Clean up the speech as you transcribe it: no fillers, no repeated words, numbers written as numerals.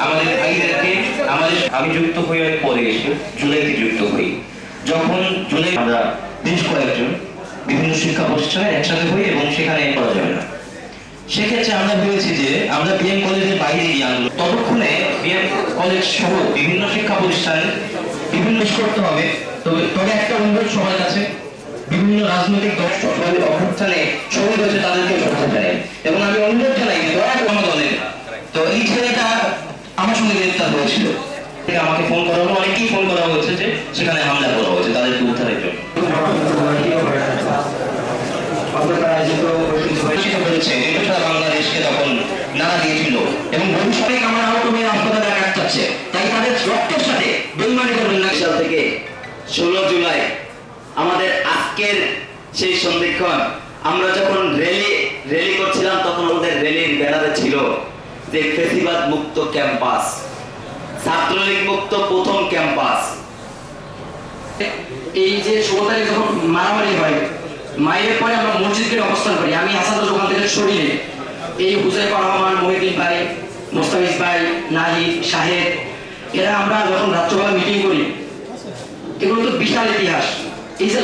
আমাদের ভাইদেরকে আমি যুক্ত হই অনেক পরে এসে জুলাইতে যুক্ত হই। যখন জুলাই আমরা বেশ কয়েকজন বিভিন্ন শিক্ষা প্রতিষ্ঠানে একসাথে হই এবং সেখানে পড়া যাবে না, সেক্ষেত্রে আমরা ভেবেছি যে আমরা বিএম কলেজের বাইরে গিয়ে আনলো, ততক্ষণে বিএম কলেজ সহ বিভিন্ন শিক্ষা প্রতিষ্ঠানে বিভিন্ন করতে হবে। তবে একটা অনুরোধ সবার কাছে, বিভিন্ন রাজনৈতিক দল অভ্যুত্থানে শহীদ হয়েছে তাদেরকে শ্রদ্ধা জানাই এবং আমি অনুরোধ জানাই যে দয়া করে দলের তো এই ছেলেটা আমার সঙ্গে গ্রেফতার হয়েছিল, আমাকে ফোন করা হলো, অনেকেই ফোন করা হয়েছে যে সেখানে হামলা করা হয়েছে তাদেরকে উদ্ধারের জন্য। বাংলাদেশকে তখন নাড়া দিয়েছিল এবং ভবিষ্যতে আমার আহত হয়ে হাসপাতালে রাখতে, তাই তাদের রক্তের সাথে বেইমানি করবেন না। সাল থেকে 16 জুলাই আমাদের আজকের সেই সন্ধিক্ষণ, আমরা যখন র্যালি করছিলাম তখন আমাদের র্যালির ব্যানারে ছিল যে ফ্যাসিবাদ মুক্ত ক্যাম্পাস, ছাত্রলীগ মুক্ত প্রথম ক্যাম্পাস। এই যে 16 তারিখ যখন মারামারি হয়, মায়ের পরে আমরা মসজিদের অবস্থান করি, আমি হাসান ওখান থেকে সরিয়ে এই হুসাইফা রহমান, মহিউদ্দিন ভাই, মোস্তাফিজ ভাই, নাহিদ, শাহেদ, এরা আমরা যখন রাত্রবেলা মিটিং করি, এগুলো তো বিশাল ইতিহাস। এই যে